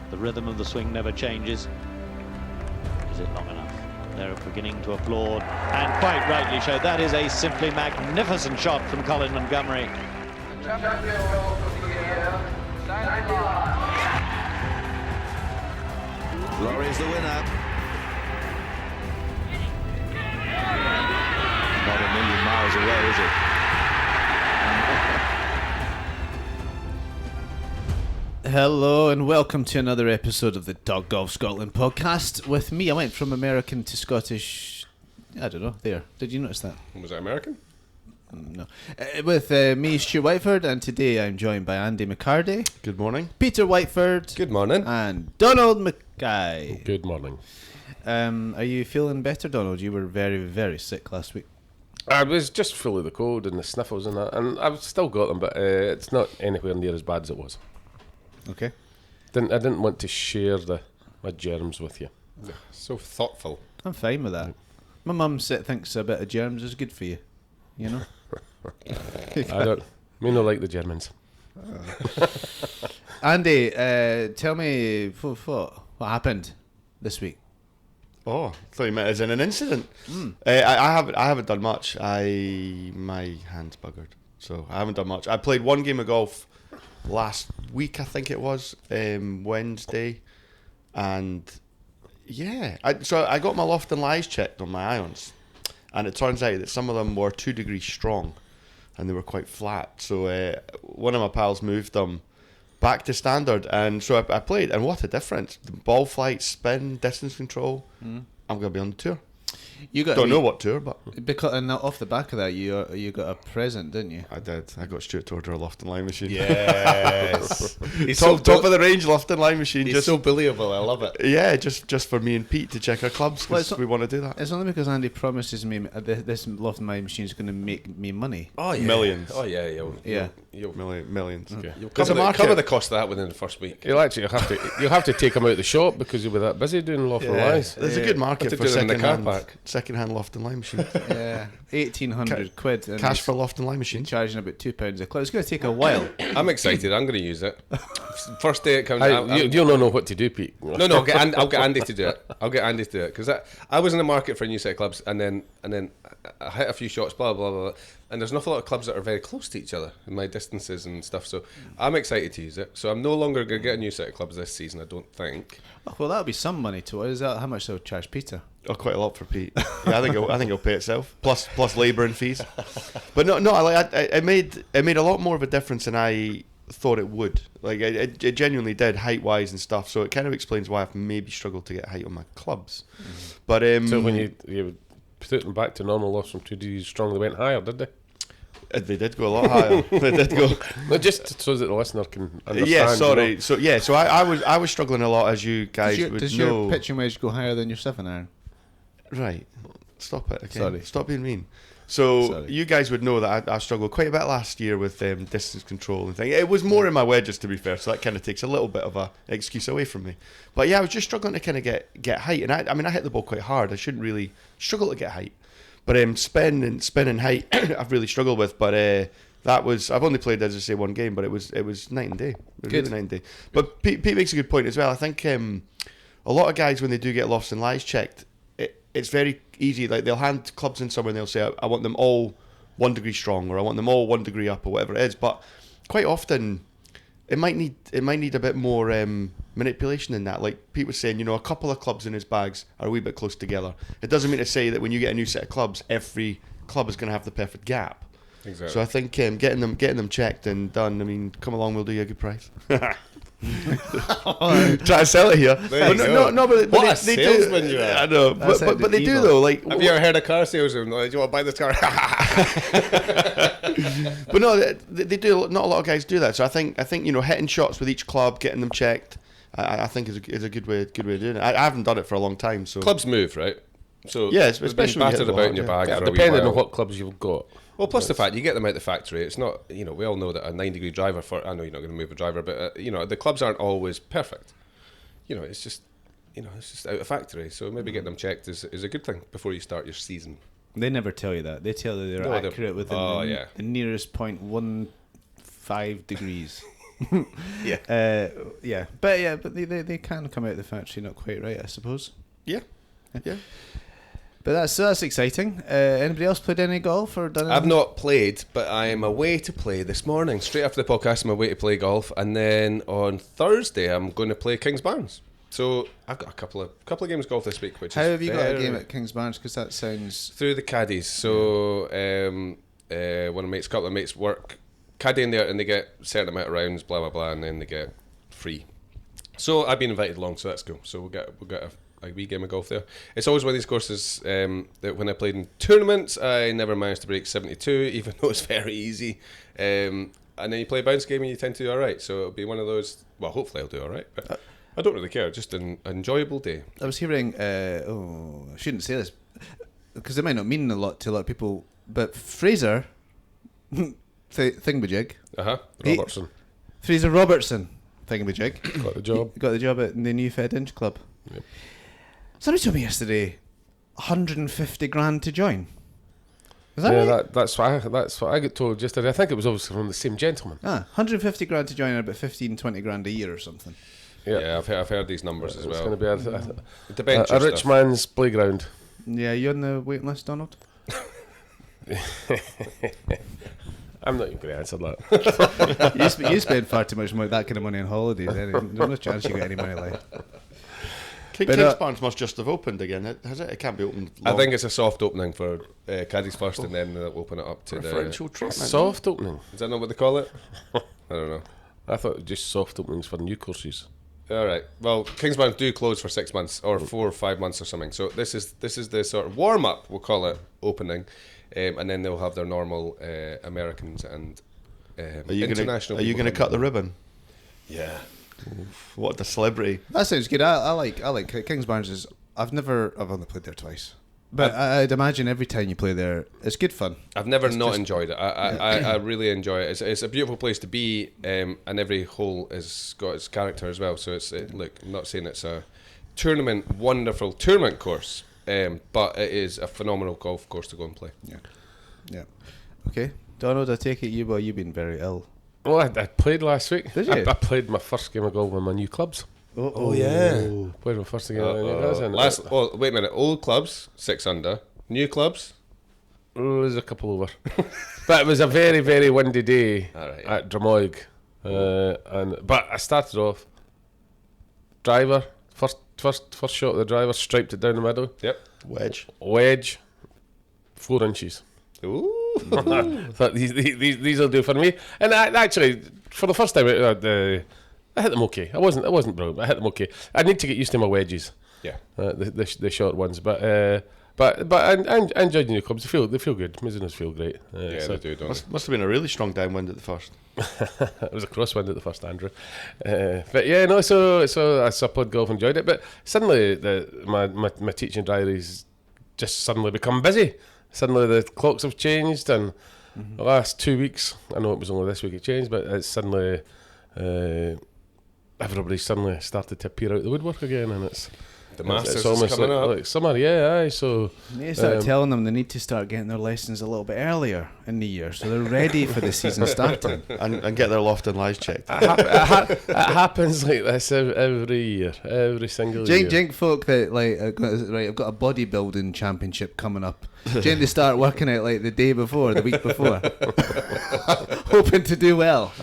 The rhythm of the swing never changes. Is it long enough? They're beginning to applaud, and quite rightly so. That is a simply magnificent shot from Colin Montgomery. Laurie's the winner. Not a million miles away, is it? Hello and welcome to another episode of the Dog Golf Scotland podcast. With me, I went from American to Scottish. I don't know. There, did you notice that? Was that American? No. With me, Stu Whiteford, and today I'm joined by Andy McCarty. Good morning. Peter Whiteford. Good morning. And Donald Mackay. Good morning. Are you feeling better, Donald? You were very, very sick last week. I was just full of the cold and the sniffles and that, and I've still got them, but it's not anywhere near as bad as it was. Okay. I didn't want to share my germs with you. So thoughtful. I'm fine with that. My mum thinks a bit of germs is good for you. You know? I don't like the Germans. Andy, tell me what happened this week. Oh, I thought you meant as in an incident. I haven't done much. My hand's buggered, so I haven't done much. I played one game of golf last week, I think it was, Wednesday, and yeah, so I got my loft and lies checked on my irons, and it turns out that some of them were 2 degrees strong, and they were quite flat. So one of my pals moved them back to standard, and so I played, and what a difference! The ball flight, spin, distance control. I'm going to be on the tour. Don't know what tour, but because and off the back of that, you got a present, didn't you? I did. I got Stuart to order a loft and line machine. Yes. He's top of the range loft and line machine. He's just so believable. I love it. Yeah, just for me and Pete to check our clubs, because we want to do that. It's only because Andy promises me this loft and line machine is going to make me money. Oh yeah, Millions. Oh yeah, You'll Millions. Okay. You'll There's a market. cover the cost of that within the first week. you'll have to take them out of the shop because you'll be that busy doing loft and lies. There's a good market Have to for do it in the car second-hand loft and line machines. Yeah, 1,800 quid. And Cash he's for loft and line machines. charging about £2 a clip. It's going to take a while. I'm excited. I'm going to use it. First day it comes out. You'll not know what to do, Pete. No, I'll get Andy to do it. Because I was in the market for a new set of clubs, and then I hit a few shots, blah blah blah, and there's an awful lot of clubs that are very close to each other in my distances and stuff. So I'm excited to use it. So I'm no longer going to get a new set of clubs this season, I don't think. Oh, well, that'll be some money to it. Is that how much they'll charge Peter? Oh, quite a lot for Pete. Yeah, I think it'll pay itself. Plus labour and fees. But no, it made a lot more of a difference than I thought it would. Like it genuinely did, height wise and stuff. So it kind of explains why I've maybe struggled to get height on my clubs. But So when you put them back to normal loss from 2 degrees strong, they went higher, did they? They did go a lot higher. They did go. No, just so that the listener can understand. Yeah, sorry. You know? So I was struggling a lot, as you guys would Does know. your pitching wedge go higher than your 7-iron? Right. Stop it. Okay. Sorry. Stop being mean. So Sorry. you guys would know that I struggled quite a bit last year with distance control and thing. It was more in my wedges, to be fair, so that kind of takes a little bit of a excuse away from me. But yeah, I was just struggling to kind of get height, and I hit the ball quite hard. I shouldn't really struggle to get height, but spin and height I've really struggled with. But I've only played, as I say, one game, but it was night and day. It was Good. really night and day. But Pete makes a good point as well. I think a lot of guys, when they do get lofts and lies checked, it's very easy. Like, they'll hand clubs in somewhere and they'll say, I want them all 1 degree strong, or I want them all 1 degree up, or whatever it is. But quite often it might need a bit more manipulation than that. Like Pete was saying, a couple of clubs in his bags are a wee bit close together. It doesn't mean to say that when you get a new set of clubs, every club is going to have the perfect gap. Exactly. So I think getting them checked and done. I mean, come along, we'll do you a good price. Try to sell it here. There you But go. no, but What they a do. salesman you are. I know, That's but they do evil. though. Like, Have you ever heard a car salesman? Do you want to buy this car? but no, they do. Not a lot of guys do that. So I think hitting shots with each club, getting them checked, I think is a good way of doing it. I haven't done it for a long time. So Clubs move, right? So Yeah, they've been especially when you hit battered the about ball, in your yeah. bag. Yeah, for a wee depending while. on what clubs you've got. Well, plus the fact you get them out the factory. It's not, we all know that a 9 degree driver I know you're not going to move a driver, but the clubs aren't always perfect. It's just out of factory. So maybe getting them checked is a good thing before you start your season. They never tell you that. They tell you they're No, they're- accurate within oh, the yeah. nearest 0.15 degrees. Yeah. But they can come out of the factory not quite right, I suppose. Yeah. But that's exciting. Anybody else played any golf or done? I've not played, but I am away to play this morning. Straight after the podcast, I'm away to play golf, and then on Thursday I'm going to play Kings Barnes. So I've got a couple of games of golf this week. How have you got a game at Kings Barnes? Because that sounds through the caddies. So a couple of mates work caddying there, and they get a certain amount of rounds, blah blah blah, and then they get free. So I've been invited along, so that's cool. So we'll get a wee game of golf there. It's always one of these courses that when I played in tournaments, I never managed to break 72, even though it's very easy. And then you play a bounce game and you tend to do all right. So it'll be one of those. Well, hopefully I'll do all right, but I don't really care. Just an enjoyable day. I was hearing. I shouldn't say this because it might not mean a lot to a lot of people. But Fraser, thingamajig. Robertson. Fraser Robertson, thingamajig. Got the job. Got the job at the new Fed Inch Club. Yep. Somebody told me yesterday, 150 grand to join. Is that right? That's what I got told yesterday. I think it was obviously from the same gentleman. 150 grand to join, and about 15, 20 grand a year or something. Yeah, I've heard these numbers as well. It's going to be a a rich man's playground. Yeah, you on the waiting list, Donald? I'm not even going to answer that. you spend far too much money, that kind of money on holidays. There's no chance you get any money left. Kings Barnes must just have opened again, has it? It can't be opened long. I think it's a soft opening for caddies first, and then they'll open it up to preferential the treatment. Soft opening. Is that not what they call it? I don't know. I thought it was just soft openings for new courses. All right. Well, Kings Barnes do close for 6 months or 4 or 5 months or something. So this is the sort of warm up, we'll call it, opening, and then they'll have their normal Americans and international. Are you going to cut the ribbon? Yeah. What a celebrity! That sounds good. I like Kings Barnes. I've only played there twice, but I'd imagine every time you play there, it's good fun. I've never enjoyed it. I really enjoy it. It's a beautiful place to be, and every hole has got its character as well. So look, I'm not saying it's a wonderful tournament course, but it is a phenomenal golf course to go and play. Yeah. Okay, Donald, I take it you've been very ill. Well, I played last week. Did you? I played my first game of golf with my new clubs. Oh yeah. Played my first game with my new clubs. Wait a minute. Old clubs 6 under. New clubs. There's a couple over. But it was a very, very windy day at Drummoig. But I started off driver, first shot of the driver, striped it down the middle. Yep. Wedge, 4 inches. Ooh. Thought these will do for me. And actually, for the first time, I hit them okay. I wasn't brilliant, but I hit them okay. I need to get used to my wedges. Yeah. The short ones, but I enjoyed the new clubs. They feel good. Mizunos feel great. They do, don't they? Must have been a really strong downwind at the first. It was a crosswind at the first, Andrew. But yeah, no. So I played golf, enjoyed it. But suddenly, my teaching diaries just suddenly become busy. Suddenly the clocks have changed, and the last 2 weeks, I know it was only this week it changed, but it's suddenly everybody suddenly started to appear out the woodwork again, and it's The Masters it's is almost coming up. like summer, yeah, aye. So You need to start telling them they need to start getting their lessons a little bit earlier in the year, so they're ready for the season starting. and get their loft and lies checked. it happens like this every year, every single year. Jink folk that I've got a bodybuilding championship coming up. They start working out like the day before, the week before, hoping to do well.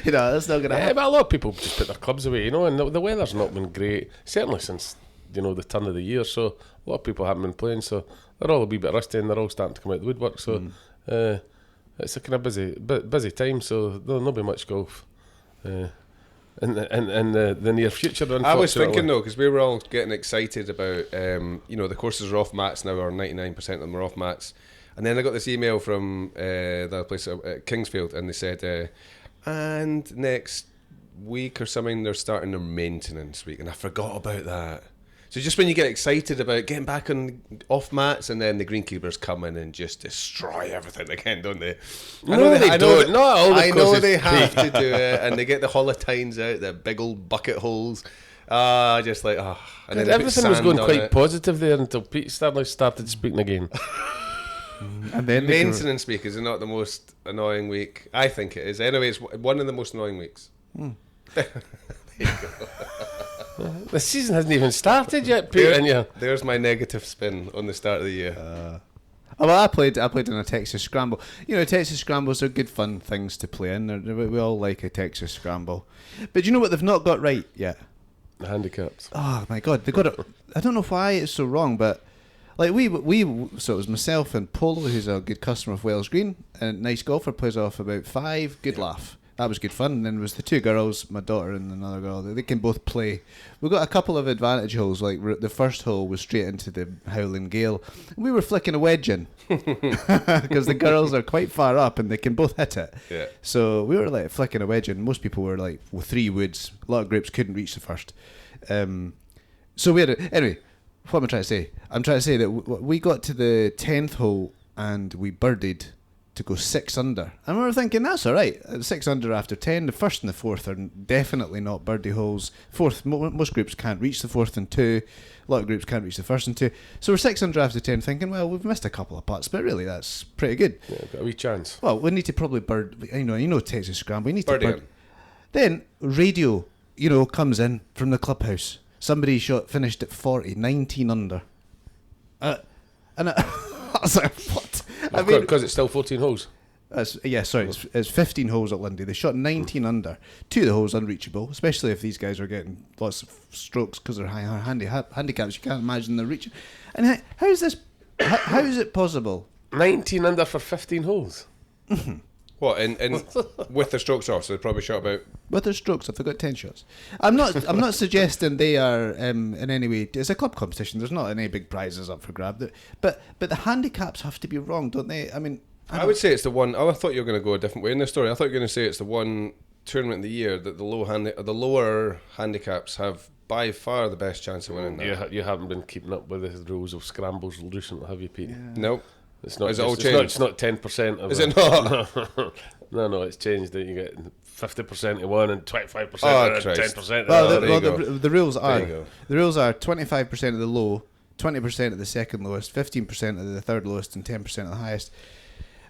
That's not going to happen. But a lot of people just put their clubs away, and the weather's not been great, certainly since the turn of the year. So a lot of people haven't been playing, so they're all a wee bit rusty, and they're all starting to come out the woodwork. So it's a kind of busy time. So there'll be much golf in the near future. I was thinking though, because we were all getting excited about the courses are off mats now, or 99% of them are off mats, and then I got this email from the other place at Kingsfield, and they said and next week or something they're starting their maintenance week, and I forgot about that. So just when you get excited about getting back on off mats, and then the greenkeepers come in and just destroy everything again, don't they? I know they have to do it, and they get the holotines out, the big old bucket holes. Just like and then everything was going quite positive there until Pete Stanley started speaking again. And then Maintenance week is not the most annoying week. I think it is. Anyway, it's one of the most annoying weeks. The season hasn't even started yet, Peter. There's my negative spin on the start of the year. Well, I played in a Texas Scramble. Texas Scrambles are good fun things to play in. We all like a Texas Scramble. But you know what they've not got right yet? The handicaps. Oh my God, they got it. I don't know why it's so wrong, but like so it was myself and Polo, who's a good customer of Wells Green, and nice golfer, plays off about 5. Good laugh. That was good fun. And then there was the 2 girls, my daughter and another girl. They can both play. We got a couple of advantage holes. Like the first hole was straight into the Howling Gale. We were flicking a wedge in because the girls are quite far up and they can both hit it. Yeah. So we were like flicking a wedge in. Most people were like with 3 woods. A lot of groups couldn't reach the first. So we had anyway. What am I trying to say? I'm trying to say that we got to the 10th hole and we birdied to go 6 under, and we were thinking that's all right. 6 under after 10. The first and the fourth are definitely not birdie holes. Fourth, most groups can't reach the fourth and 2. A lot of groups can't reach the first and 2. So we're 6 under after 10, thinking, well, we've missed a couple of putts, but really that's pretty good. Yeah, got a wee chance. Well, we need to probably bird. Texas Scramble. We need Birdie to bird. him. Then radio, comes in from the clubhouse. Somebody finished at 40, 19 under. And I was like, what? Because it's still 14 holes. It's 15 holes at Lundy. They shot 19 under. 2 of the holes unreachable, especially if these guys are getting lots of strokes because they're high handicaps. You can't imagine they're reaching. And how is this? How is it possible? 19 under for 15 holes. What, in with their strokes off, so they probably shot about... With their strokes off, they've got 10 shots. I'm not suggesting they are in any way... It's a club competition. There's not any big prizes up for grab. But the handicaps have to be wrong, don't they? I mean... I would say it's the one... Oh, I thought you were going to go a different way in this story. I thought you were going to say it's the one tournament of the year that the lower handicaps have by far the best chance of winning that. You haven't been keeping up with the rules of scrambles recently, have you, Pete? Yeah. Nope. It's not. Is it all It's changed? not 10% of. Is it not? No, it's changed. That you get 50% of one and 25% Oh, and Christ. 10%. Of Well, the other. the rules There you go. are 25% of the low, 20% of the second lowest, 15% of the third lowest, and 10% of the highest.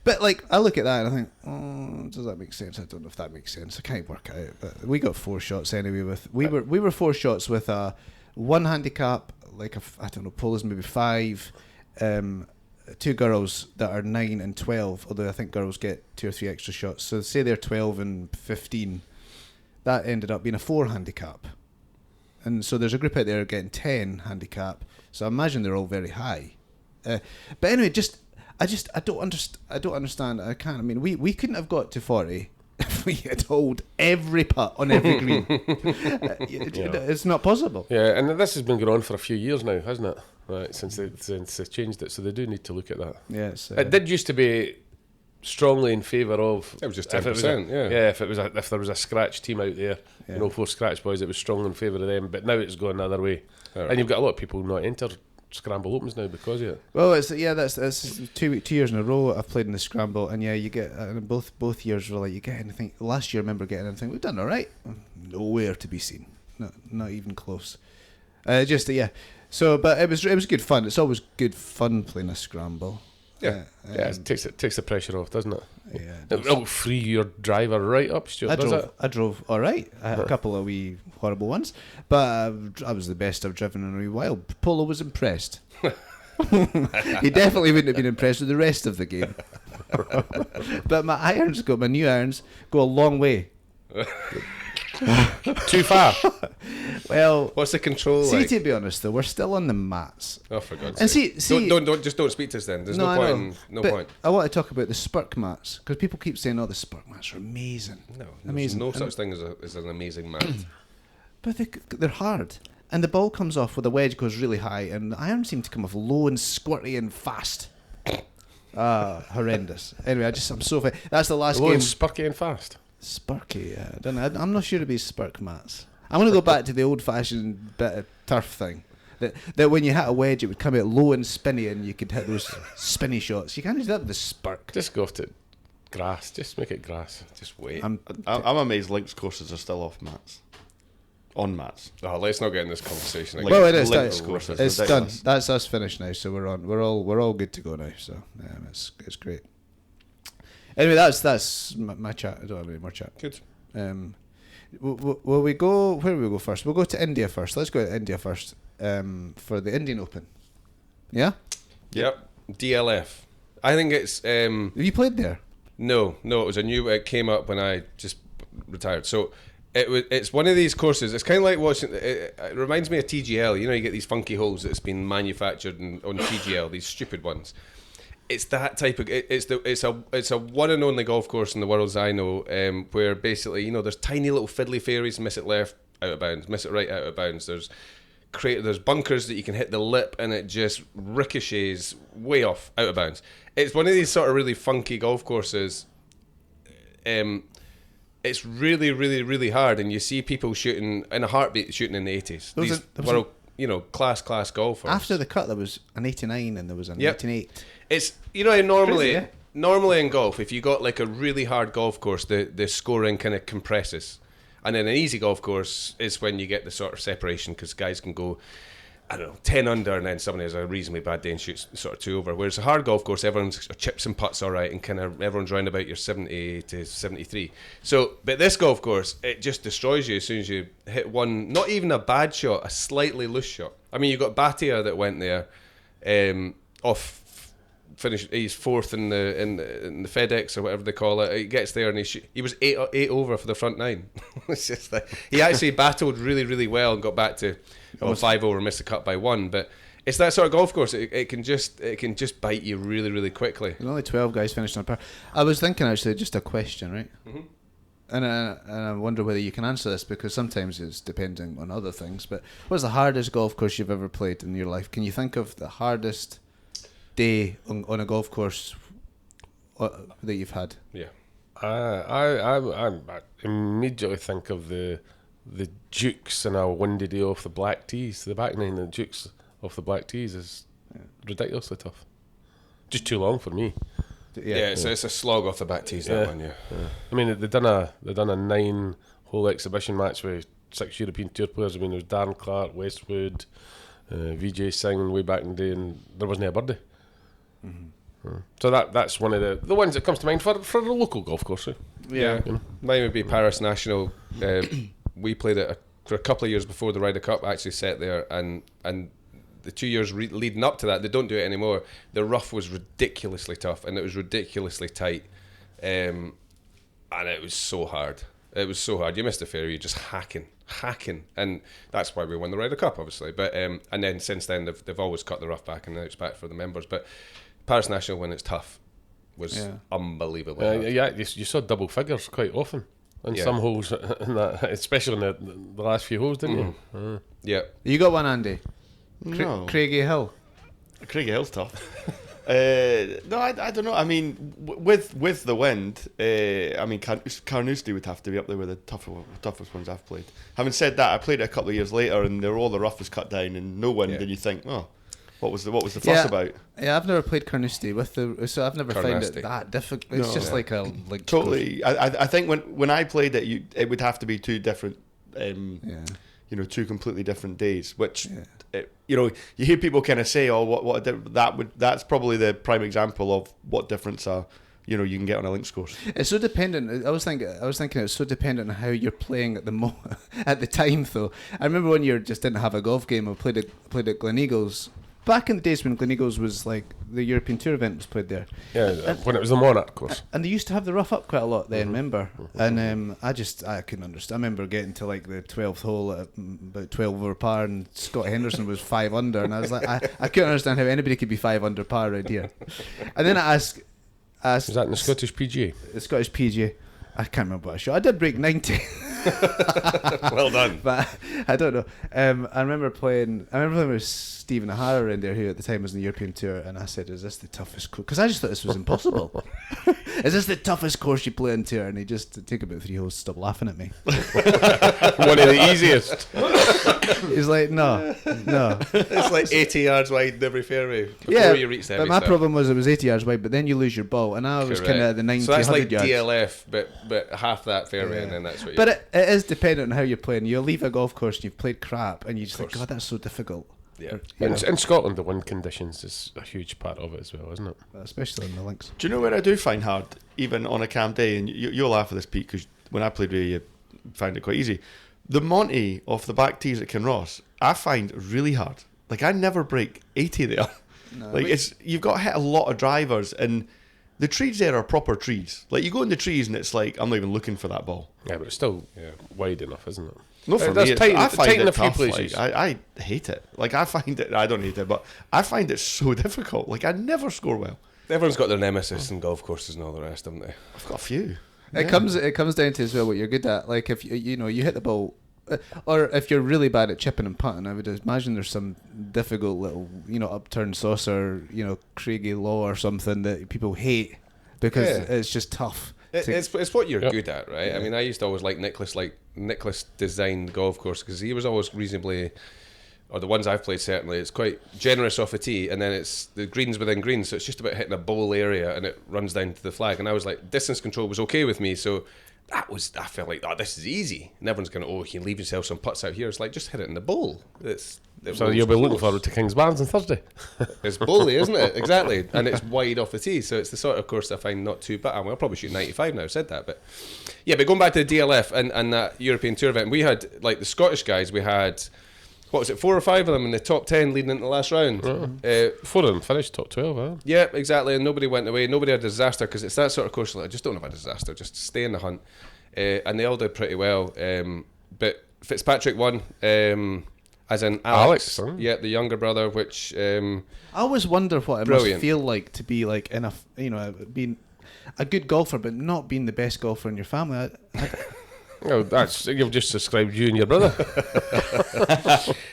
But like, I look at that and I think, does that make sense? I don't know if that makes sense. I can't work it out. But we got 4 shots anyway. We were 4 shots with a 1 handicap, like I don't know, Polo's maybe 5. 2 girls that are 9 and 12, although I think girls get 2 or 3 extra shots. So say they're 12 and 15. That ended up being a 4 handicap. And so there's a group out there getting 10 handicap. So I imagine they're all very high. But anyway, I don't understand. I can't. I mean, we couldn't have got to 40 if we had holed every putt on every green. It's not possible. Yeah, and this has been going on for a few years now, hasn't it? Right, since they changed it, so they do need to look at that. Yes, it did used to be strongly in favour of. It was just if 10%. If there was a scratch team out there, 4 scratch boys, it was strong in favour of them. But now it's going the other way, Right. and you've got a lot of people not enter Scramble Opens now because of it. Well, that's 2 years in a row I've played in the Scramble, and you get both years were like you get anything. Last year I remember getting anything. We've done all right. Nowhere to be seen. Not even close. So, but it was good fun. It's always good fun playing a Scramble. Yeah. It takes the pressure off, doesn't it? Yeah. It'll free your driver right up, Stuart. I drove all right. I had a couple of wee horrible ones, but I was the best I've driven in a wee while. Polo was impressed. He definitely wouldn't have been impressed with the rest of the game. But my new irons go a long way. Too far. Well, What's the control see, like? to be honest though, we're still on the mats. Oh, for God's And sake. see, Don't speak to us then. There's no I point. know. No But point. I want to talk about the Spurk mats because people keep saying, "Oh, the Spurk mats are amazing." No, amazing. There's no such thing as an amazing mat. But they're hard, and the ball comes off with the wedge goes really high, and the irons seem to come off low and squirty and fast. Horrendous. Anyway, I'm so that's the last Low game. and spurky and fast. Spurky, I don't know. I'm not sure it'd be Spurk mats. I'm going to go back to the old-fashioned bit of turf thing. That when you hit a wedge, it would come out low and spinny, and you could hit those spinny shots. You can't do that with the Spurk. Just go off to grass. Just make it grass. Just wait. I'm amazed links courses are still off mats. on mats. Oh, let's not get in this conversation again. Well, it is. links It's courses, it's done. ridiculous. That's us finished now. So we're on. We're all good to go now. So it's great. Anyway, that's my chat. I don't have any more chat. Good. Will we go? Where do we go first? We'll go to India first. Let's go to India first for the Indian Open. Yeah. Yep. DLF. I think it's. Have you played there? No. It was a new. It came up when I just retired. So it's one of these courses. It's kind of like watching. It reminds me of TGL. You know, you get these funky holes that's been manufactured on TGL. These stupid ones. It's that type of. It's a one and only golf course in the world as I know, where basically, you know, there's tiny little fiddly fairies. Miss it left, out of bounds. Miss it right, out of bounds. There's bunkers that you can hit the lip and it just ricochets way off, out of bounds. It's one of these sort of really funky golf courses. It's really, really, really hard, and you see people shooting in a heartbeat, shooting in the 80s. These world, class golfers. After the cut, there was an 89 and there was an 88. It's normally Crazy, yeah? normally in golf, if you got like a really hard golf course, the scoring kind of compresses. And then an easy golf course is when you get the sort of separation, because guys can go, I don't know, 10 under, and then somebody has a reasonably bad day and shoots sort of 2 over. Whereas a hard golf course, everyone's chips and putts all right, and kind of everyone's round about your 70 to 73. So, but this golf course, it just destroys you as soon as you hit one, not even a bad shot, a slightly loose shot. I mean, you got Bhatia that went there, finished. He's fourth in the FedEx or whatever they call it. He gets there and he was eight over for the front 9. It's just like he actually battled really, really well and got back to 5 over, missed the cut by 1. But it's that sort of golf course. It can just bite you really, really quickly. There's only 12 guys finished on par. I was thinking actually just a question, right? Mm-hmm. And I wonder whether you can answer this, because sometimes it's depending on other things. But what's the hardest golf course you've ever played in your life? Can you think of the hardest day on a golf course that you've had? Yeah. I immediately think of the Dukes in a windy day off the black tees. The back nine, the Dukes off the black tees is ridiculously tough. Just too long for me. It's a slog off the back tees, that one. Yeah. I mean, they done a 9-hole exhibition match with 6 European Tour players. I mean, there was Darren Clark, Westwood, Vijay Singh way back in the day, and there wasn't a birdie. Mm-hmm. So that's one of the ones that comes to mind for the local golf course. Yeah. Mine would be Paris National. We played it for a couple of years before the Ryder Cup actually set there, and the 2 years leading up to that, they don't do it anymore. The rough was ridiculously tough, and it was ridiculously tight, and it was so hard. It was so hard. You missed the fairway, you're just hacking, and that's why we won the Ryder Cup, obviously. But and then since then they've always cut the rough back, and now it's back for the members. But Paris National, when it's tough, was unbelievable. You saw double figures quite often in some holes, in that, especially in the last few holes, didn't you? Yeah. You got one, Andy? No. Craigie Hill. Craigie Hill's tough. No, I don't know. I mean, with the wind, I mean, Carnoustie would have to be up there with the toughest ones I've played. Having said that, I played it a couple of years later, and all the rough was cut down and no wind, and you think, what was the fuss about? Yeah, I've never played Carnoustie so I've never found it that difficult. It's just like totally. I think when I played it, it would have to be 2 different, 2 completely different days, which. You hear people kind of say, that's probably the prime example of what difference you can get on a links course. It's so dependent. I was thinking it's so dependent on how you're playing at the time though. I remember one year just didn't have a golf game. I played at Gleneagles. Back in the days when Gleneagles was like the European Tour event was played there. Yeah, when it was the Monarch course. And they used to have the rough up quite a lot then, remember? And I couldn't understand. I remember getting to like the 12th hole at about 12 over par, and Scott Henderson was 5 under, and I was like, I couldn't understand how anybody could be 5 under par right here. And then I asked was that in the Scottish PGA? The Scottish PGA. I can't remember what I shot. I did break 90. Well done. But I don't know. I remember playing with Stephen O'Hara in there, who at the time was in the European Tour, and I said, "Is this the toughest course?" Because I just thought this was impossible. Is this the toughest course you play in Tour? And he just took about 3 holes, stopped laughing at me. One of the easiest. He's like, no. It's like 80 yards wide in every fairway before you reach the heavy but my stuff. problem was it was 80 yards wide, but then you lose your ball, and I was kind of at the 90, so that's 100 like yards. DLF, but half that fairway, and then that's what you... But it is dependent on how you're playing. You'll leave a golf course and you've played crap, and you just think, God, that's so difficult. Yeah. In Scotland, the wind conditions is a huge part of it as well, isn't it? Especially in the links. Do you know what I do find hard, even on a calm day? And you'll laugh at this, Pete, because when I played with you find it quite easy. The Monty off the back tees at Kinross, I find really hard. Like, I never break 80 there. No, Like, you've got to hit a lot of drivers, and the trees there are proper trees. Like, you go in the trees and it's like, I'm not even looking for that ball. Yeah, but it's still wide enough, isn't it? No, for That's me, tight- I find tight in it a few tough. places. Like, I hate it. Like, I find it, I don't hate it, but I find it so difficult. Like, I never score well. Everyone's got their nemesis in golf courses and all the rest, haven't they? I've got a few. It comes down to as well what you're good at. Like if you hit the ball, or if you're really bad at chipping and putting, I would imagine there's some difficult little upturned saucer, Craigie Law or something that people hate because it's just tough. It's what you're good at, right? I mean, I used to always like Nicholas designed golf course because he was always reasonably, or the ones I've played certainly, it's quite generous off a tee, and then it's the greens within greens, so it's just about hitting a bowl area and it runs down to the flag. And I was like, distance control was okay with me, so I felt like, this is easy. And everyone's going, you can leave yourself some putts out here. It's like, just hit it in the bowl. So you'll be looking forward to King's Barnes on Thursday. It's bowly, isn't it? Exactly. And it's wide off the tee, so it's the sort of course I find not too bad. I'll probably shoot 95 now, I've said that. But yeah, but going back to the DLF and that European Tour event, we had, like the Scottish guys, we had, what was it, 4 or 5 of them in the top 10 leading into the last round. 4 of them finished top 12, huh? Yeah, exactly. And nobody went away. Nobody had a disaster because it's that sort of course. Like, I just don't have a disaster. Just stay in the hunt. And they all did pretty well. But Fitzpatrick won, as in Alex. Huh? Yeah, the younger brother, which... I always wonder what it Brilliant. must feel like to be like being a good golfer but not being the best golfer in your family. You've just described you and your brother.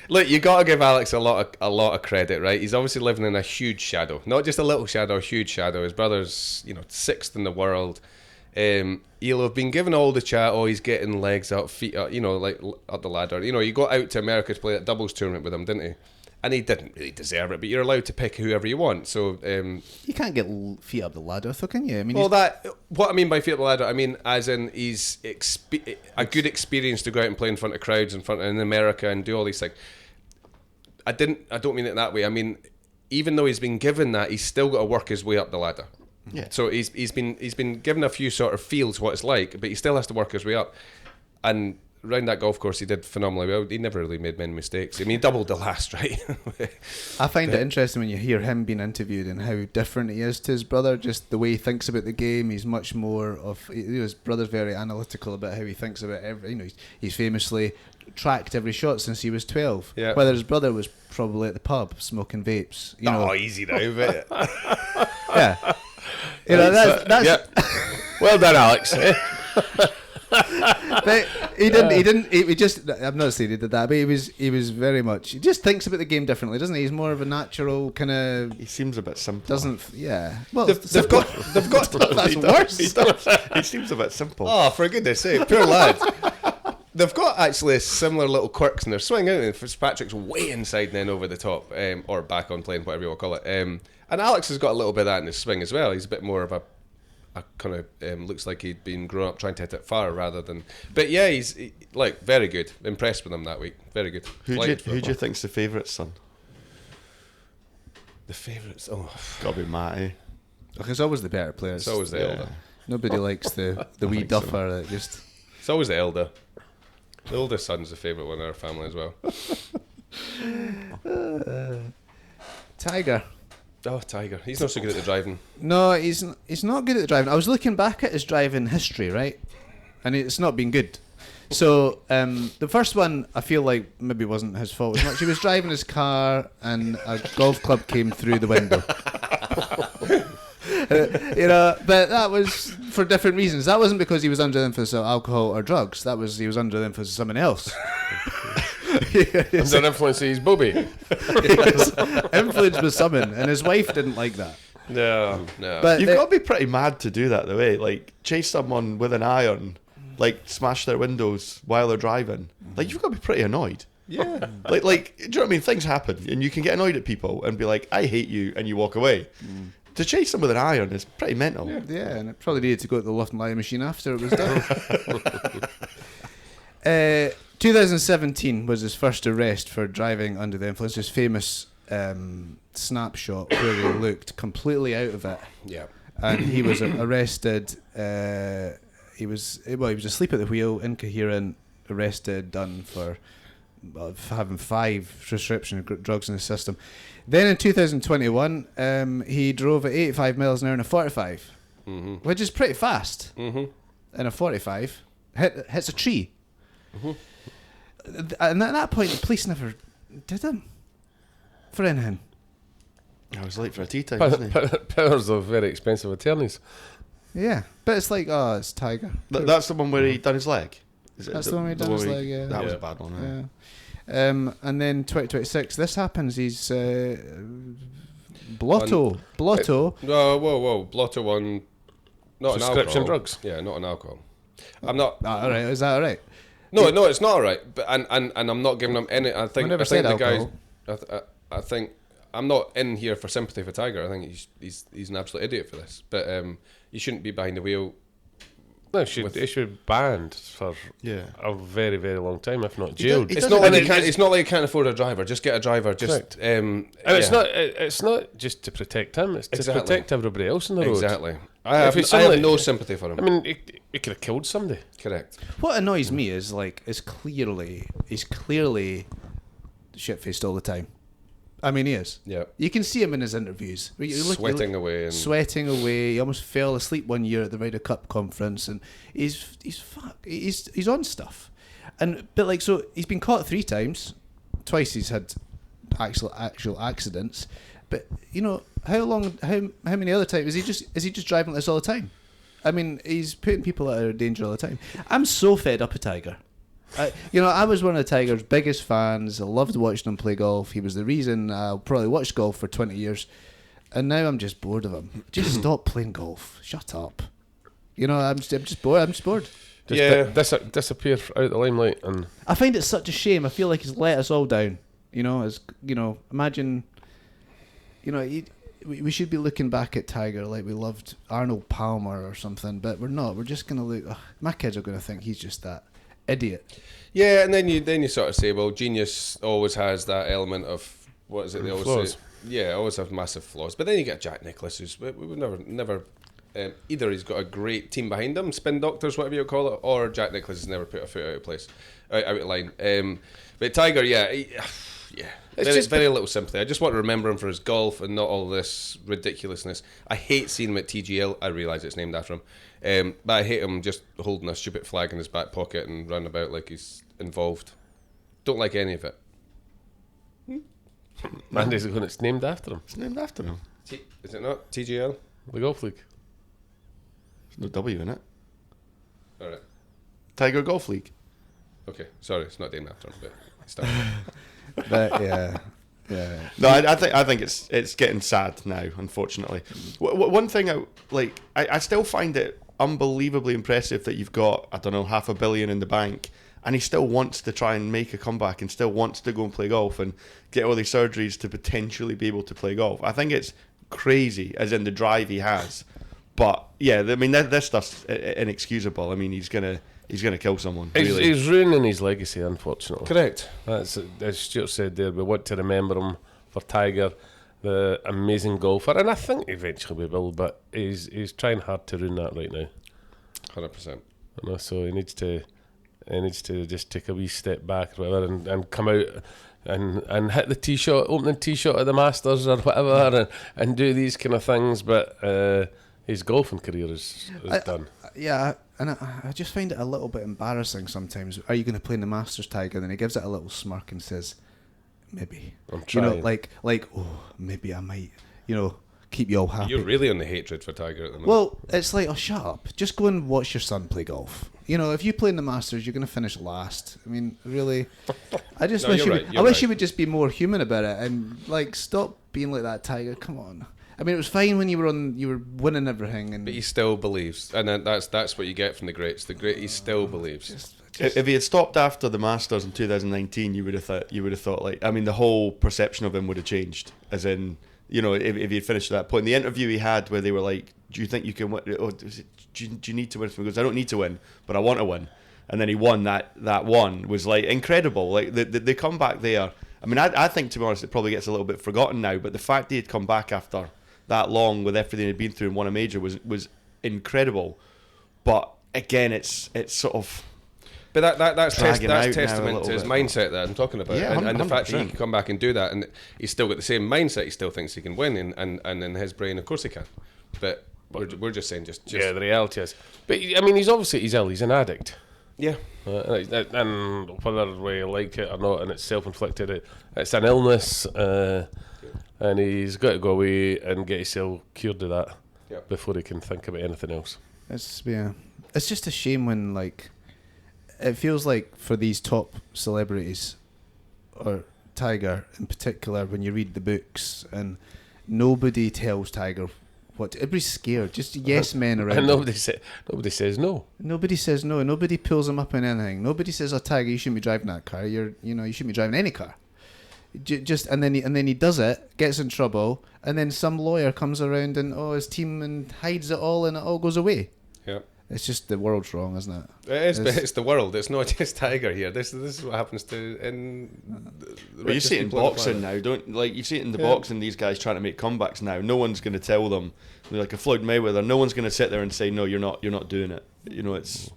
Look, you got to give Alex a lot of credit, right? He's obviously living in a huge shadow, not just a little shadow, a huge shadow. His brother's, 6th in the world. He'll have been given all the chat. He's getting legs up, feet up, like up the ladder. You got out to America to play that doubles tournament with him, didn't he? And he didn't really deserve it, but you're allowed to pick whoever you want. So you can't get feet up the ladder, though, can you? I mean, what I mean by feet up the ladder, I mean as in he's a good experience to go out and play in front of crowds in America and do all these things. I don't mean it that way. I mean, even though he's been given that, he's still got to work his way up the ladder. Yeah. So he's been given a few sort of feels what it's like, but he still has to work his way up. And around that golf course, he did phenomenally well. He never really made many mistakes. I mean, he doubled the last, right? I find it interesting when you hear him being interviewed and how different he is to his brother. Just the way he thinks about the game. He's much more of. His brother's very analytical about how he thinks about every. He's famously tracked every shot since he was 12. Yeah. Whether his brother was probably at the pub smoking vapes. Easy now, but Yeah. That's Yeah. Well done, Alex. But he didn't. He just. I'm not saying he did that, but he was very much. He just thinks about the game differently, doesn't he? He's more of a natural kind of. He seems a bit simple. Doesn't. Yeah. Well, they've got. that's He worse. He seems a bit simple. Oh, for goodness sake, poor lad. They've got actually similar little quirks in their swing, haven't they? Fitzpatrick's way inside and then over the top, or back on plane, whatever you want to call it. And Alex has got a little bit of that in his swing as well. He's a bit more of a kind of looks like he'd been grown up trying to hit it far rather than. But yeah, he's very good. Impressed with him that week. Very good. Who do you think's the favourite son? The favourites? Oh, Gotta be Matty. Look, it's always the better players. it's always the elder. Nobody likes the wee think so. duffer that just. It's always the elder. The oldest son's the favourite one in our family as well. Tiger. Oh, Tiger. He's not so good at the driving. No, he's not good at the driving. I was looking back at his driving history, right, and it's not been good. So the first one, I feel like maybe wasn't his fault as much. He was driving his car, and a golf club came through the window. But that was for different reasons. That wasn't because he was under the influence of alcohol or drugs. That was he was under the influence of someone else. Under influence of his booby. Influence was someone, and his wife didn't like that. No. But You've got to be pretty mad to do that, though, eh? Like, chase someone with an iron, like, smash their windows while they're driving. Like, you've got to be pretty annoyed. Yeah. Like, do you know what I mean? Things happen, and you can get annoyed at people and be like, I hate you, and you walk away. To chase them with an iron is pretty mental. Yeah, and it probably needed to go to the loft and lie machine after it was done. 2017 was his first arrest for driving under the influence. His famous snapshot where he looked completely out of it. Yeah. And he was arrested. He was asleep at the wheel, incoherent, arrested, done for having 5 prescription drugs in his system. Then in 2021, he drove at 85 miles an hour in a 45, which is pretty fast. In a 45, hits a tree. And at that point, the police never did him for anything. I was late for a tea time, wasn't he? Powers of very expensive attorneys. Yeah, but it's like, oh, it's Tiger. That's the one where he done his leg. Is it That's the one where he done his leg, yeah. That was Yeah. a bad one, right? Yeah. And then 2026, this happens. He's Blotto. Whoa. Blotto one. Not an Prescription alcohol. drugs. Yeah, not an alcohol. I'm not. All right, is that all right? No, it's not all right. But and I'm not giving him any. I think never I think said the guys. alcohol. I think I'm not in here for sympathy for Tiger. I think he's an absolute idiot for this. But you shouldn't be behind the wheel. No, it should be banned for Yeah. a very, very long time, if not jailed. He It's doesn't not like really- you can't. It's not like you can't afford a driver. Just get a driver. Just And yeah. it's not just to protect him; it's to Exactly. protect everybody else on the road. Exactly. I If have he suddenly- no sympathy for him. I mean, he could have killed somebody. Correct. What annoys me is he's clearly shit faced all the time. I mean, he is. Yeah. You can see him in his interviews. Sweating away and Sweating away. He almost fell asleep one year at the Ryder Cup conference, and he's on stuff. But so he's been caught 3 times. Twice he's had actual accidents. But how many other times is he just driving like this all the time? I mean, he's putting people out of danger all the time. I'm so fed up with Tiger. I was one of Tiger's biggest fans. I loved watching him play golf. He was the reason I probably watched golf for 20 years. And now I'm just bored of him. Just stop playing golf. Shut up. I'm just bored. I'm just bored. Just disappear out of the limelight. And I find it such a shame. I feel like he's let us all down. Imagine, we should be looking back at Tiger like we loved Arnold Palmer or something, but we're not. We're just going to look, my kids are going to think he's just that idiot. yeah, and then you sort of say, well, genius always has that element of what is it? They always Flaws. say, yeah, always have massive flaws. But then you get Jack Nicklaus, who's we would never. Either he's got a great team behind him, spin doctors, whatever you call it, or Jack Nicklaus has never put a foot out of line. But Tiger, it's very little sympathy. I just want to remember him for his golf and not all this ridiculousness. I hate seeing him at TGL. I realise it's named after him, but I hate him just holding a stupid flag in his back pocket and running about like he's involved. Don't like any of it. Andy's going, it's named after him. It's named after him. Is it not TGL? The golf league. There's no W in it. All right. Tiger Golf League. Okay. Sorry, it's not named after him, but it's done. But yeah. No, I think it's getting sad now. Unfortunately, one thing I still find it unbelievably impressive that you've got $500 million in the bank, and he still wants to try and make a comeback and still wants to go and play golf and get all these surgeries to potentially be able to play golf. I think it's crazy, as in the drive he has. But yeah, I mean this stuff's inexcusable. I mean he's gonna kill someone. Really. He's ruining his legacy, unfortunately. Correct. That's as Stuart said there. We want to remember him for Tiger, the amazing golfer, and I think eventually we will. But he's trying hard to ruin that right now. 100%. So he needs to just take a wee step back, or whatever, and come out and hit the opening tee shot at the Masters or whatever, and do these kind of things. But his golfing career is done. And I just find it a little bit embarrassing sometimes. Are you going to play in the Masters, Tiger? Then he gives it a little smirk and says, maybe. I'm trying. Maybe I might, keep you all happy. You're really on the hatred for Tiger at the moment. Well, it's like, shut up. Just go and watch your son play golf. If you play in the Masters, you're going to finish last. I mean, really. I just wish you would just be more human about it and stop being like that, Tiger. Come on. I mean, it was fine when you were winning everything, but he still believes, and then that's what you get from the greats. He still believes. If he had stopped after the Masters in 2019, you would have thought the whole perception of him would have changed. As in, if he had finished at that point. In the interview he had where they were like, "Do you think you can win? Or do you need to win?" He goes, "I don't need to win, but I want to win." and then he won that one was like incredible. Like the comeback there. I mean, I think, to be honest, it probably gets a little bit forgotten now. But the fact he had come back after that long with everything he'd been through and won a major was incredible. But again, it's sort of. But that's dragging out now a testament little to his bit. mindset that I'm talking about, Yeah, and the fact that he 100%. can come back and do that, and he's still got the same mindset. He still thinks he can win, and in his brain, of course, he can. But we're just saying, just Yeah, the reality is. But I mean, he's ill. He's an addict. yeah. And whether we like it or not, and it's self-inflicted, it's an illness, and he's got to go away and get himself cured of that Yep. before he can think about anything else. It's just a shame when, like, it feels like for these top celebrities, or Tiger in particular, when you read the books and nobody tells Tiger what. Everybody's scared. Just yes men around. And him. nobody says no. Nobody says no. Nobody pulls him up in anything. Nobody says, "Oh, Tiger, you shouldn't be driving that car. You shouldn't be driving any car." Just and then he does it, gets in trouble, and then some lawyer comes around and his team and hides it all, and it all goes away. Yeah. It's just the world's wrong, isn't it? It is, but it's the world. It's not just Tiger here. This is what happens to But you see it in boxing now, don't you see it in the boxing? These guys trying to make comebacks now. No one's going to tell them, like a Floyd Mayweather. No one's going to sit there and say, "No, you're not doing it." You know, it's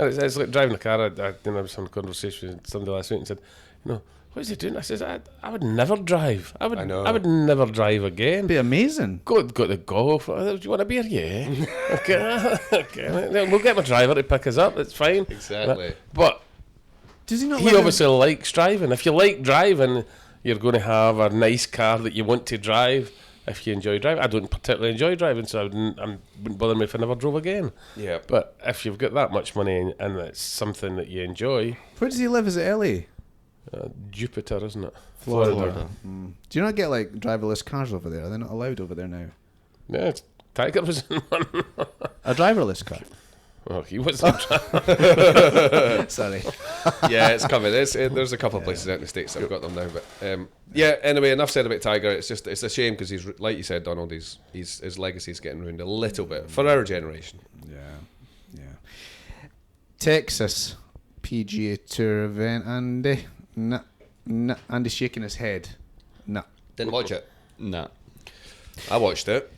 It's like driving a car. I was having a conversation with somebody last week and said, what is he doing? I said, I would never drive. I would never drive again. It'd be amazing. Go to golf. Do you want a beer? Yeah. Okay. We'll get my driver to pick us up. It's fine. Exactly. But Does he not? he obviously likes driving. If you like driving, you're going to have a nice car that you want to drive. If you enjoy driving, I don't particularly enjoy driving, so I wouldn't bother me if I never drove again. Yeah. But if you've got that much money and it's something that you enjoy, Where does he live? Is it LA? Jupiter, isn't it? Florida. Do you not get like driverless cars over there? Are they not allowed over there now? Yeah, Tiger was in one. A driverless car. Oh, he wasn't. Sorry. Yeah, it's coming. There's a couple of places out in the States that have got them now. But yeah, anyway, enough said about Tiger. It's a shame because he's, like you said, Donald, his legacy's getting ruined a little bit for our generation. Yeah. Texas PGA Tour event, Andy. Nah. Andy's shaking his head. Nah. Didn't watch it. nah. I watched it.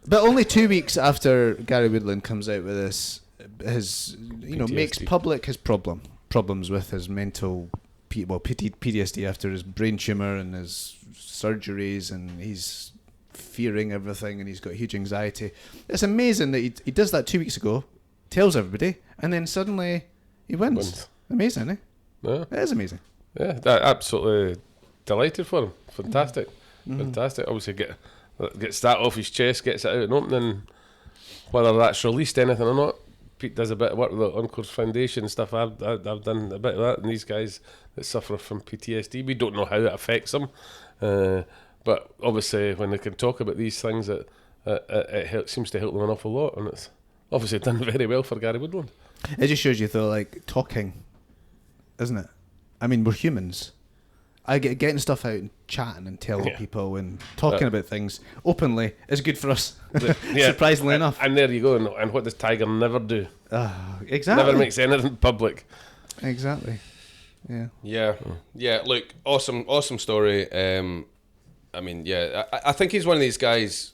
But only 2 weeks after Gary Woodland comes out with this, his makes PTSD. public his problems with his mental PTSD after his brain tumor and his surgeries, and he's fearing everything, and he's got huge anxiety. It's amazing that he does that 2 weeks ago, tells everybody, and then suddenly he wins. Amazing, eh? Yeah. It is amazing. Yeah, absolutely delighted for him. Fantastic. Fantastic. Obviously, gets that off his chest, gets it out and open, and whether that's released anything or not, Pete does a bit of work with the Uncle's Foundation and stuff. I've done a bit of that, and these guys that suffer from PTSD, we don't know how it affects them, but obviously when they can talk about these things, it seems to help them an awful lot, and it's obviously done very well for Gary Woodland. It just shows you, though, like, talking, isn't it? I mean, we're humans. Getting stuff out and chatting and telling people and talking about things openly is good for us. Surprisingly enough. And there you go. And what does Tiger never do? Exactly. Never makes anything public. Exactly. Yeah. Yeah. Look, awesome story. I mean, yeah, I think he's one of these guys.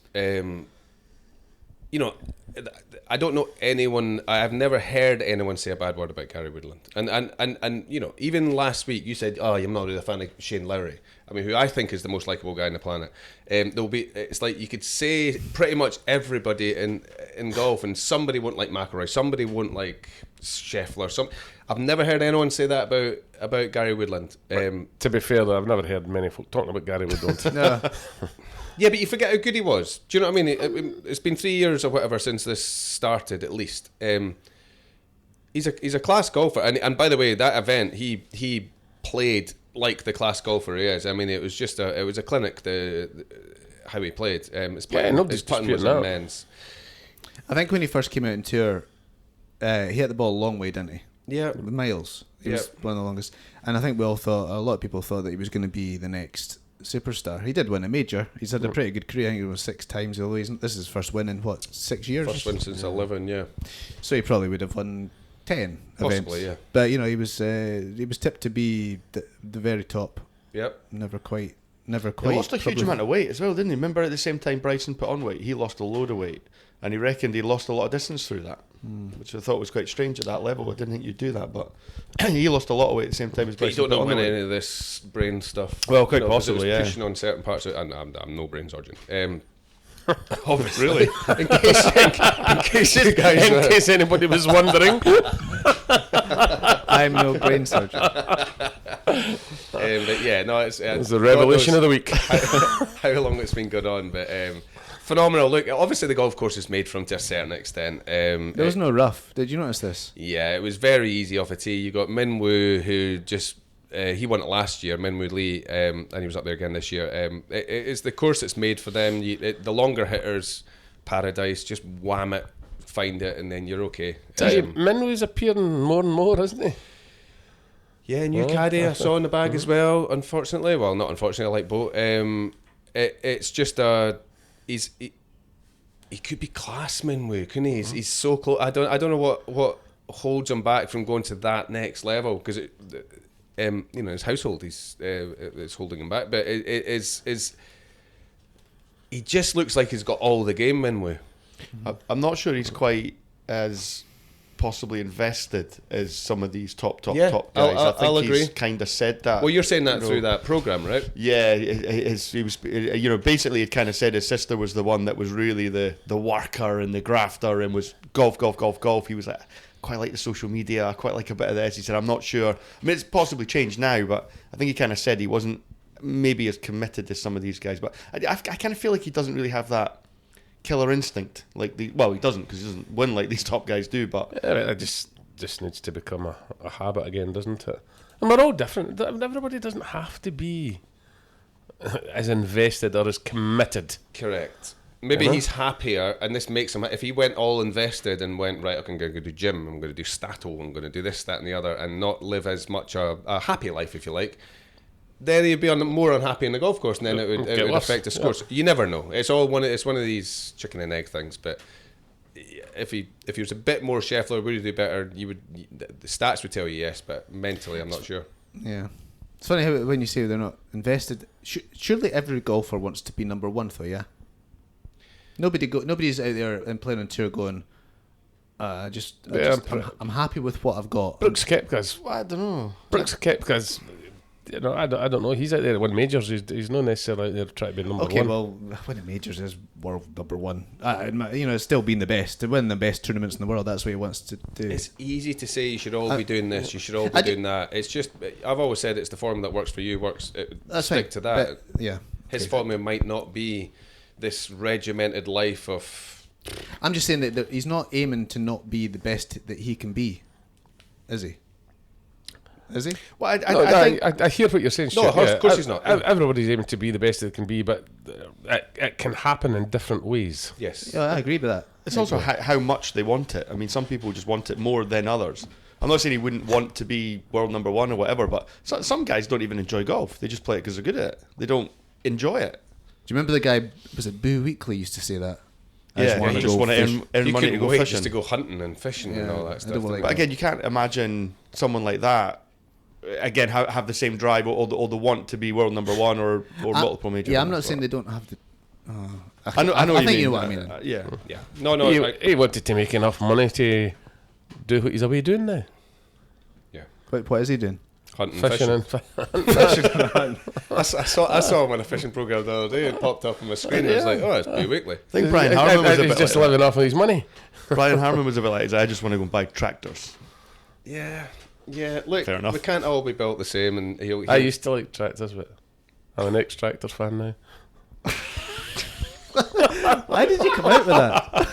I don't know anyone. I've never heard anyone say a bad word about Gary Woodland. And even last week you said, "Oh, I'm not really a fan of Shane Lowry." I mean, who I think is the most likable guy on the planet. It's like you could say pretty much everybody in golf, and somebody won't like McIlroy, somebody won't like Scheffler. I've never heard anyone say that about Gary Woodland. To be fair, though, I've never heard many folk talking about Gary Woodland. No. Yeah, but you forget how good he was. Do you know what I mean? It's been 3 years or whatever since this started, at least. He's a class golfer, and by the way, that event he played like the class golfer he is. I mean, it was just a clinic. How he played. His putting was immense. I think when he first came out in tour, he hit the ball a long way, didn't he? Yeah, With miles. He was one of the longest. And I think a lot of people thought that he was going to be the next superstar. He did win a major. He's had a pretty good career. I think it was 6 times. Although this is his first win in 6 years? first win since 11. Yeah, So he probably would have won 10 Possibly, events. yeah. But he was tipped to be the very top. Yep. Never quite. He lost a huge amount of weight as well, didn't he? Remember at the same time Bryson put on weight, he lost a load of weight, and he reckoned he lost a lot of distance through that, which I thought was quite strange at that level. I didn't think you'd do that, but he lost a lot of weight at the same time as But you Bryson don't put know on when weight. any of this brain stuff. Well, quite 'cause it possibly, was yeah. pushing on certain parts of it. And I'm no brain surgeon. Obviously. Really? In case you guys. In case anybody was wondering. I'm no brain surgeon. But yeah, no, it's The revelation of the week. how long it's been going on, but phenomenal. Look, obviously the golf course is made from to a certain extent. There was no rough. Did you notice this? Yeah, it was very easy off a tee. You got Min Woo, who just he won it last year, Min Woo Lee, and he was up there again this year. It's the course that's made for them. The longer hitters, paradise, just wham it, find it, and then you're okay. Minwoo's appearing more and more, isn't he? Yeah, new caddy I saw in the bag as well. Unfortunately, well, not unfortunately, I like both. It's just he could be class Minwoo, couldn't he? He's so close. I don't know what holds him back from going to that next level, because his household is holding him back. But it is he just looks like he's got all the game, Minwoo. I'm not sure he's quite as possibly invested as some of these top Yeah, guys. I think I'll he's agree. kind of said that. Well, you're saying that through that program, right? Yeah, he was, basically he kind of said his sister was the one that was really the worker and the grafter and was golf. He was like, quite like the social media, I quite like a bit of this. He said, I'm not sure. I mean, it's possibly changed now, but I think he kind of said he wasn't maybe as committed to some of these guys. But I kind of feel like he doesn't really have that killer instinct. He doesn't, because he doesn't win like these top guys do, but... Yeah, it just needs to become a habit again, doesn't it? And we're all different. Everybody doesn't have to be as invested or as committed. Correct. Maybe he's happier, and this makes him. If he went all invested and went, right, okay, I'm going to do gym, I'm going to do stato, I'm going to do this, that, and the other, and not live as much a happy life, if you like, then he'd be more unhappy in the golf course, and then it would affect his scores. You never know. It's one of these chicken and egg things. But if he was a bit more Scheffler, would he do better? The stats would tell you yes, but mentally, I'm not sure. Yeah. It's funny how when you say they're not invested, surely every golfer wants to be number one, though, yeah? Nobody's out there and playing on tour going, I'm happy with what I've got. Brooks Koepka's. I don't know. Brooks Koepka's. I don't know. He's out there to win majors. He's not necessarily out there to try to be number one. Okay, well, winning majors is world number one. It's still being the best. To win the best tournaments in the world, that's what he wants to do. It's easy to say you should all be doing this, you should all be doing that. It's just, I've always said it's the formula that works for you, That's stick fine, to that. but, yeah. His formula might not be this regimented life of... I'm just saying that he's not aiming to not be the best that he can be, is he? Is he? Well, I think... I hear what you're saying. No, Stuart. of course he's not. Everybody's aiming to be the best they can be, but it can happen in different ways. Yes. Yeah, I agree with that. It's also how much they want it. I mean, some people just want it more than others. I'm not saying he wouldn't want to be world number one or whatever, but some guys don't even enjoy golf. They just play it because they're good at it. They don't enjoy it. Do you remember the guy, was it Boo Weekly, used to say that? He just want to earn money to go fishing. Just to go hunting and fishing and all that stuff. But again, you can't imagine someone like that again have the same drive or the want to be world number one or multiple major. Yeah, I'm not saying they don't have the. I know. I think you know what I mean. Yeah. No. He wanted to make enough money to do what he's away doing now. Yeah. What is he doing? Hunting, Fishing and I saw him on a fishing program the other day. It popped up on my screen. I was like, oh, it's Weekly. I think Brian Harman was a he's bit just like living off of his money. Brian Harman was a bit like, I just want to go and buy tractors. Yeah. Look, Fair enough. we can't all be built the same. And I used to like tractors, but I'm an ex-tractors fan now. Why did you come out with that?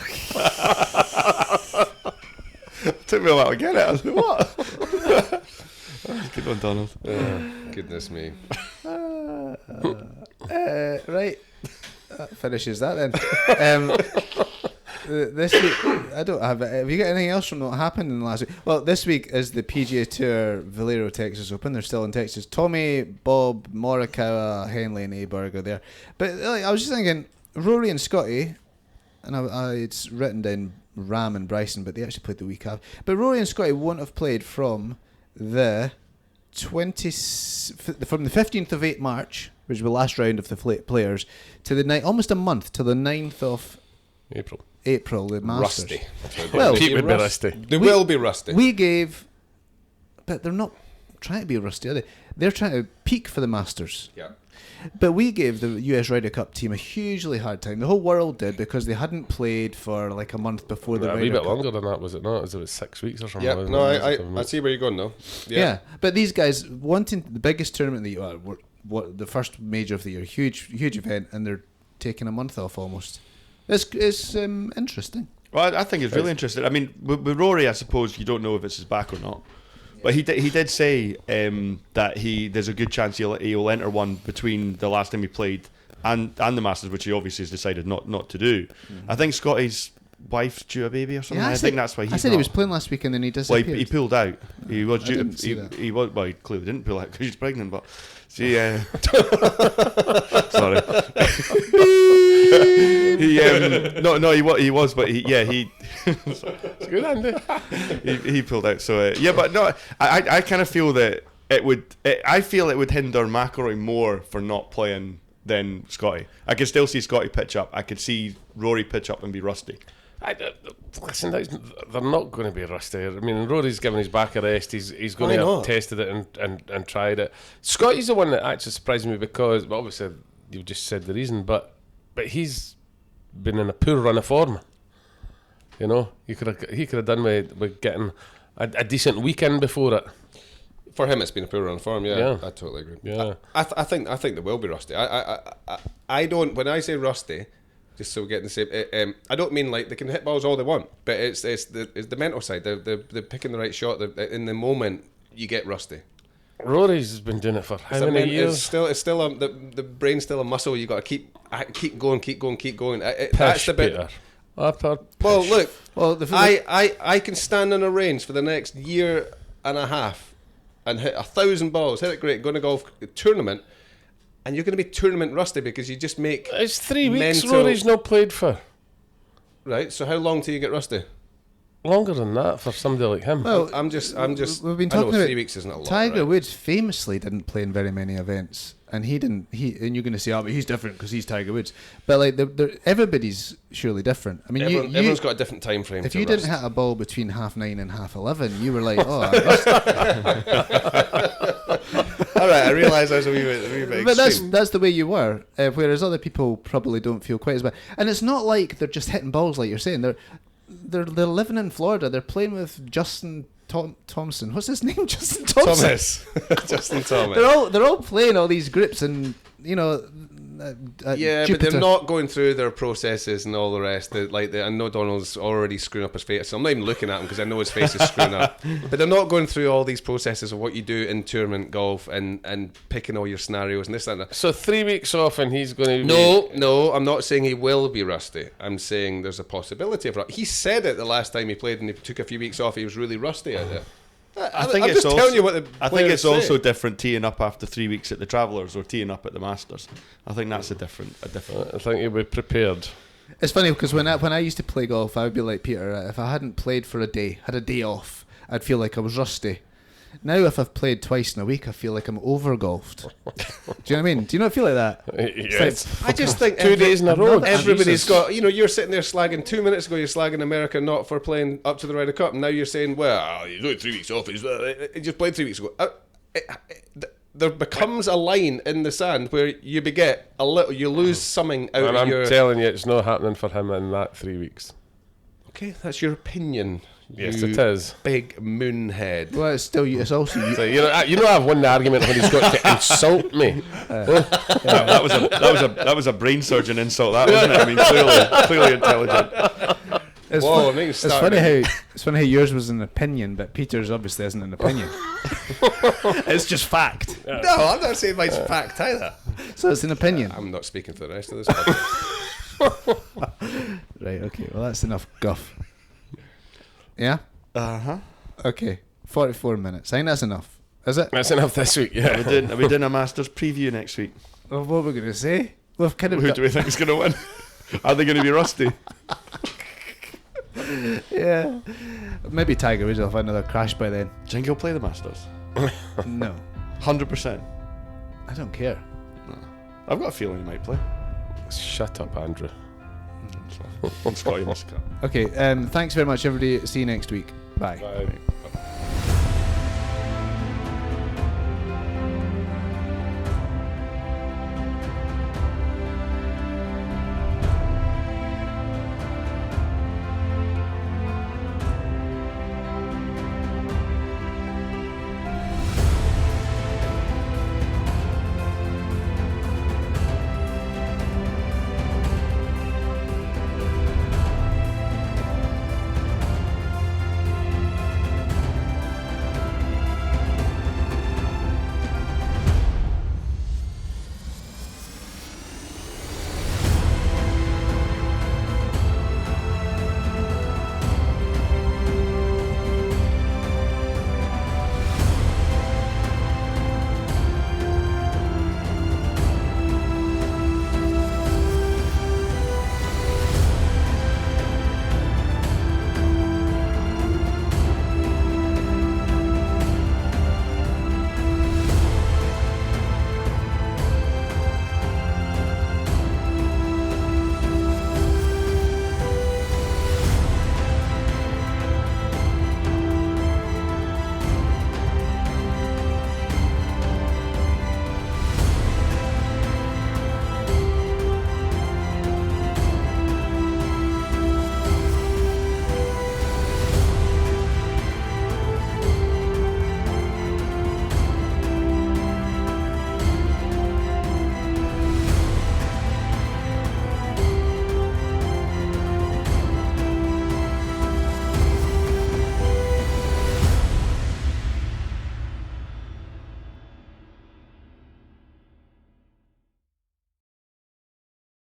Took me a while to get it. I was like, what? Good one, Donald. Goodness me. Right. That finishes that then. This week, I don't have it. Have you got anything else from what happened in the last week? Well, this week is the PGA Tour Valero Texas Open. They're still in Texas. Tommy, Bob, Morikawa, Henley, and Aberg are there. But I was just thinking, Rory and Scotty, and it's written down Ram and Bryson, but they actually played the week after. But Rory and Scotty won't have played from the from the 15th of March, which was the last round of the players, to the night, almost a month, to the 9th of April, the Masters. Rusty. Well, Pete would be rusty. They will be rusty. We gave, but they're not trying to be rusty, are they? They're trying to peak for the Masters. Yeah. But we gave the US Ryder Cup team a hugely hard time. The whole world did, because they hadn't played for like a month before the A Ryder wee bit Cup. longer than that, was it not? Was it 6 weeks or something? Yeah, wasn't no, it? I see where you're going though. Yeah, but these guys wanting the biggest tournament of the year, what the first major of the year, huge event, and they're taking a month off almost. It's interesting. Well, I think it's really interesting. I mean, with Rory, I suppose you don't know if it's his back or not. But he did say that there's a good chance he'll enter one between the last time he played and the Masters, which he obviously has decided not to do. I think Scotty's wife's due a baby or something. Yeah, I think that's why I said he was playing last week and then he Well, disappeared. he pulled out. He was I due. didn't see that. He was. Well, he clearly didn't pull out because she's pregnant. But she. Sorry. He was, but he. It's good, Andy. he pulled out. So but no, I kind of feel that I feel it would hinder McIlroy more for not playing than Scotty. I could still see Scotty pitch up. I could see Rory pitch up and be rusty. Listen, they're not going to be rusty. I mean, Rory's given his back a rest. He's going Why to have not? tested it and tried it. Scotty's the one that actually surprised me because, well, obviously, you've just said the reason, but he's been in a poor run of form. You know, he could have done with getting a decent weekend before it. For him, it's been a poor run for him. Yeah, I totally agree. Yeah. I think they will be rusty. I don't. When I say rusty, just so we're getting the same. I don't mean like they can hit balls all they want, but it's the mental side. The picking the right shot. In the moment, you get rusty. Rory's been doing it for how many years? It's still the brain's still a muscle. You got to keep going. That's Pish, the bit. Peter. Upper Well, pish. look. Well, I can stand on a range for the next year and a half and hit 1,000 balls, hit it great, go to golf tournament, and you're going to be tournament rusty because you just make It's 3 weeks mental- Rory's not played for. right. So how long till you get rusty? Longer than that for somebody like him. well, I'm just. we've been I know talking about 3 weeks isn't a lot. Tiger right? Woods famously didn't play in very many events, and he didn't. And you're going to say, "Oh, but he's different because he's Tiger Woods." But like, everybody's surely different. I mean, Everyone's got a different time frame. if to you rust. didn't hit a ball between 9:30 and 11:30, you were like, "Oh, I'm rusty." All right, I realise I was a wee bit But extreme. that's the way you were. Whereas other people probably don't feel quite as bad. And it's not like they're just hitting balls like you're saying. They're living in Florida. They're playing with Justin Thompson. What's his name? Justin Thompson. Thomas, Justin Thomas. They're all playing all these groups, and you know. Yeah, Jupiter. but they're not going through their processes and all the rest. I know Donald's already screwing up his face, so I'm not even looking at him because I know his face is screwing up. But they're not going through all these processes of what you do in tournament golf and picking all your scenarios and this and that. So 3 weeks off and he's going to No, I'm not saying he will be rusty. I'm saying there's a possibility of rusty. He said it the last time he played and he took a few weeks off. He was really rusty at it. I think I'm it's just also, telling you what the I think players it's also say. different teeing up after 3 weeks at the Travellers or teeing up at the Masters. I think that's a different. I think he'll be prepared. It's funny because when I used to play golf, I would be like Peter. If I hadn't played for a day, had a day off, I'd feel like I was rusty. Now, if I've played twice in a week, I feel like I'm over golfed. Do you know what I mean? Do you not feel like that? Yes. I just think 2 days in a row. everybody's Jesus. got, you're sitting there slagging 2 minutes ago, you're slagging America not for playing up to the Ryder Cup, and now you're saying, well, he's only 3 weeks off, he just played 3 weeks ago. There becomes a line in the sand where you beget a little, you lose something out And of I'm your... telling you, it's not happening for him in that 3 weeks. Okay, that's your opinion. Yes, you it is. Big moonhead. Well, it's also you. So, you know, I've won the argument when he's got to insult me. that was a brain surgeon insult. That wasn't it? I mean, clearly intelligent. It's, Whoa, fun- maybe it's start funny it. how yours was an opinion, but Peter's obviously isn't an opinion. It's just fact. No, I'm not saying mine's fact either. So it's an opinion. I'm not speaking for the rest of this podcast. Right, okay. Well, that's enough guff. Yeah? Uh-huh. Okay. 44 minutes. I think that's enough. Is it? That's enough this week, yeah. Are we doing a Masters preview next week? Well, what are we going to say? We've kind of Who do we think is going to win? Are they going to be rusty? Yeah. Maybe Tiger Woods will have another crash by then. Do you think he'll play the Masters? No. 100%. I don't care. I've got a feeling he might play. Shut up, Andrew. Scotty must come. Okay, thanks very much, everybody. See you next week. Bye. Bye.